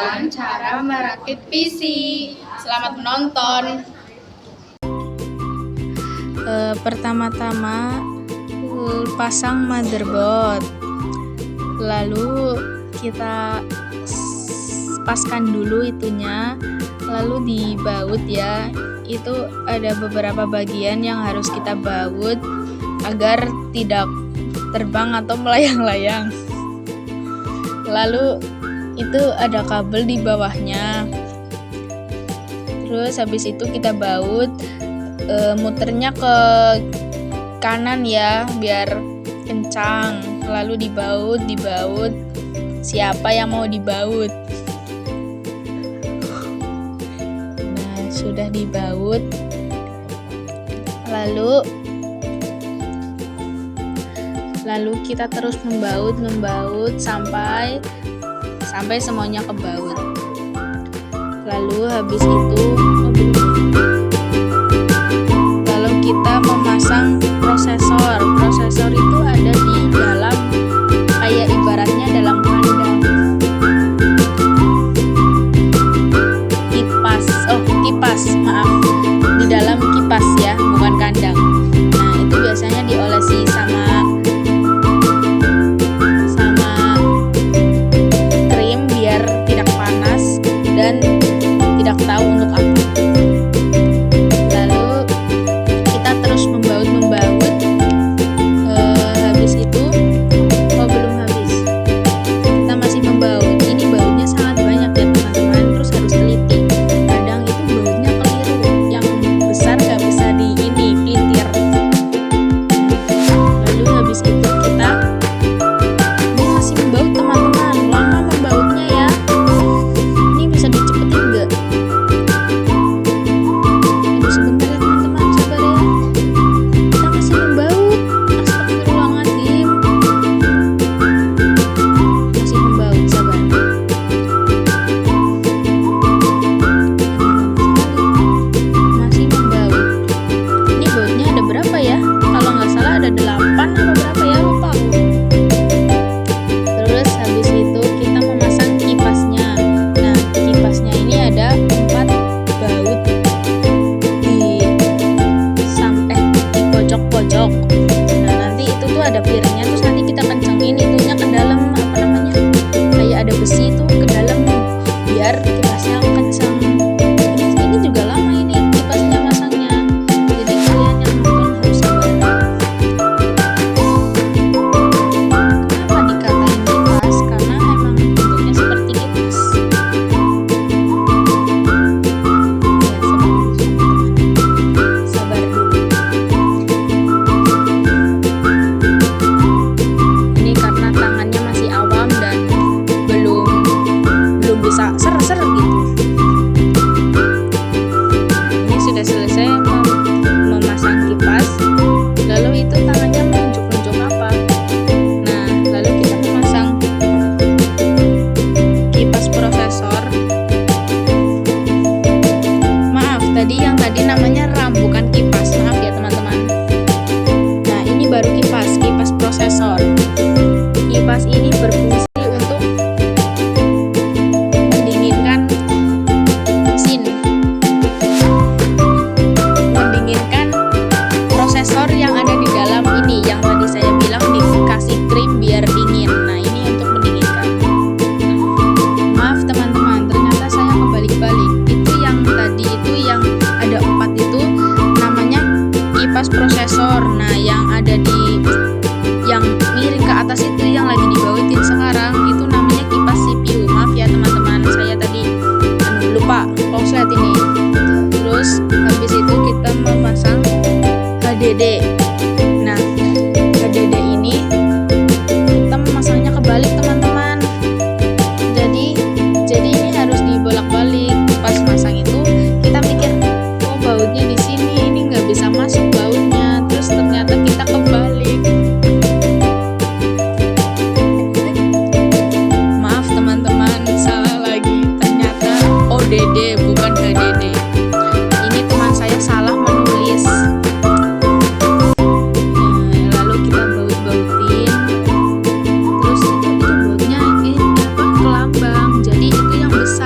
tentang cara merakit PC. Selamat menonton. Pertama-tama pasang motherboard, lalu kita paskan dulu itunya, lalu dibaut ya. Itu ada beberapa bagian yang harus kita baut agar tidak terbang atau melayang-layang. Lalu itu ada kabel di bawahnya. Terus habis itu kita baut, muternya ke kanan ya biar kencang. Lalu dibaut. Siapa yang mau dibaut? Nah, sudah dibaut. Lalu kita terus membaut sampai semuanya kebaut. Lalu habis itu lalu kita memasang prosesor. Prosesor itu ada di dalam, kayak ibaratnya dalam kandang. Di dalam kipas ya, bukan kandang. Nah, itu biasanya diolesi sama krim biar tidak panas dan tidak tahu untuk apa. Lalu kita terus membaut. Habis itu belum habis, kita masih membaut. Ini bautnya sangat banyak ya teman-teman, terus harus teliti. Kadang itu bautnya keliru, yang besar nggak bisa pelintir. Lalu habis itu kita ini masih membaut teman-teman, lama membautnya ya. Ini bisa dicepetin nggak? Aduh sebentar ya teman-teman, sabar ya. Kita masih membaut. Astagfirullahaladzim. Masih membaut, sabar. Masih membaut. Ini bautnya ada berapa ya? Kalau nggak salah ada 8 apa berapa ya, lupa aku. Terus habis itu kita memasang kipasnya. Nah, kipasnya ini ada 4 baut sampai di pojok-pojok. Nah, nanti itu tuh ada piringnya, terus nanti kita kencengin itunya ke dalam, kayak ada besi itu ke dalam biar kipasnya kenceng. Ini juga lama ini kipasnya masangnya. Jadi kalian yang nonton harus sabar. Kenapa dikatain kipas? Karena emang bentuknya seperti kipas. Ya, sabar dulu. Ini karena tangannya masih awam dan belum bisa ser gitu. Ini sudah selesai memasang kipas. Lalu itu tangannya menunjuk-nunjuk apa? Nah, lalu kita memasang kipas prosesor. Maaf, yang tadi namanya RAM, bukan kipas. Maaf ya teman-teman. Nah, ini baru kipas prosesor. Kipas ini berfungsi untuk mendinginkan prosesor yang ada di dalam ini, yang tadi saya bilang dikasih krim biar dingin. Nah, ini untuk mendinginkan. Maaf teman-teman, ternyata saya kebalik-balik. Itu yang tadi itu yang ada 4 itu namanya kipas prosesor. Nah, yang ada yang miring ke atas itu yang lagi dibautin sekarang itu namanya kipas CPU. Maaf ya teman-teman, saya tadi lupa konslet ini. Terus habis itu kita memasang HDD. Nah, HDD ini kita memasangnya kebalik teman-teman. Jadi ini harus dibolak-balik. Pas masang itu kita pikir, oh bautnya di sini, ini nggak bisa masuk bautnya. Terus ternyata kita kebalik. Maaf teman-teman, salah lagi. Ternyata ODD bukan HDD. Ini teman saya salah menulis. Lalu kita baut-bautin. Terus itu bautnya ini kelambang. Jadi itu yang besar.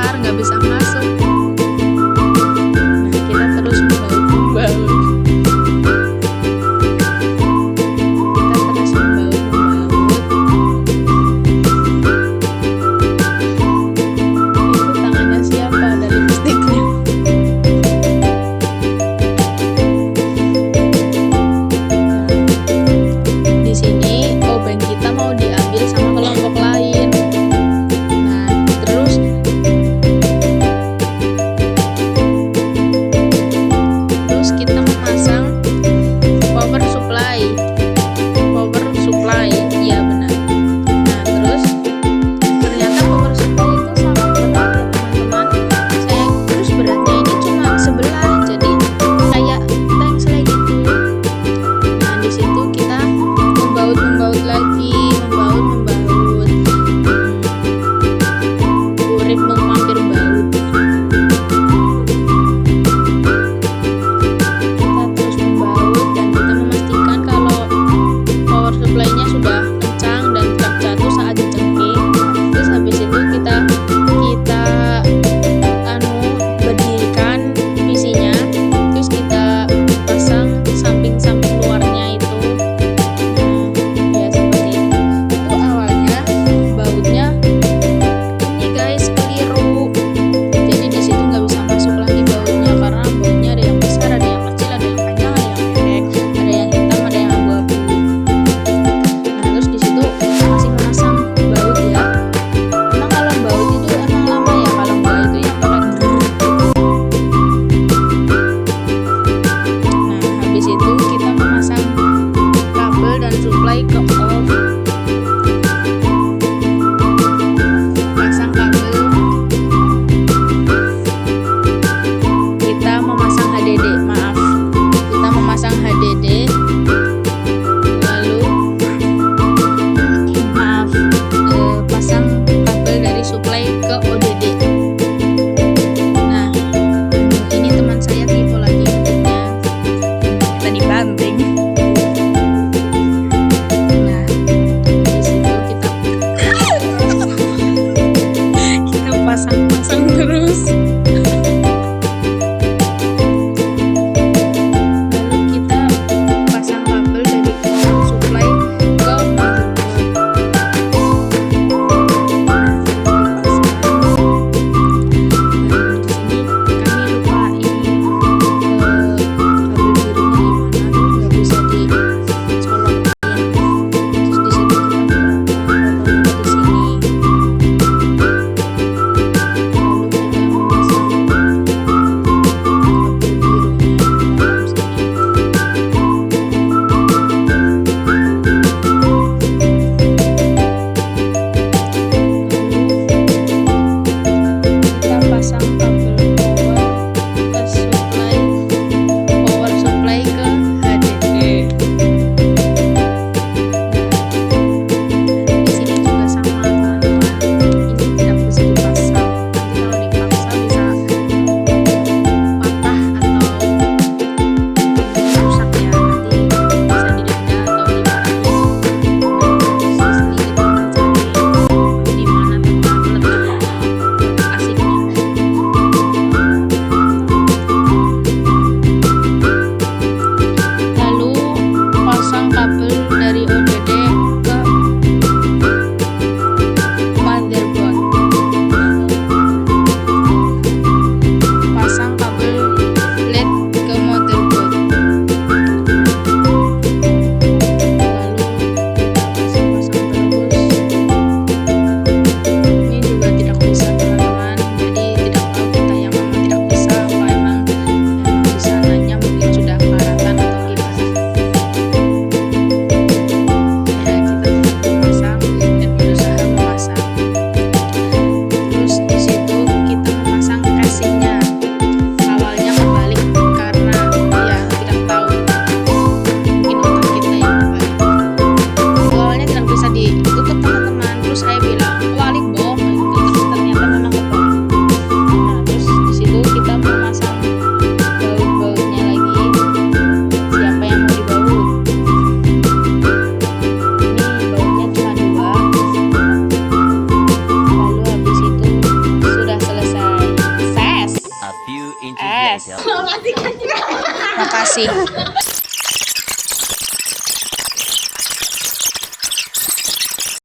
Makasih.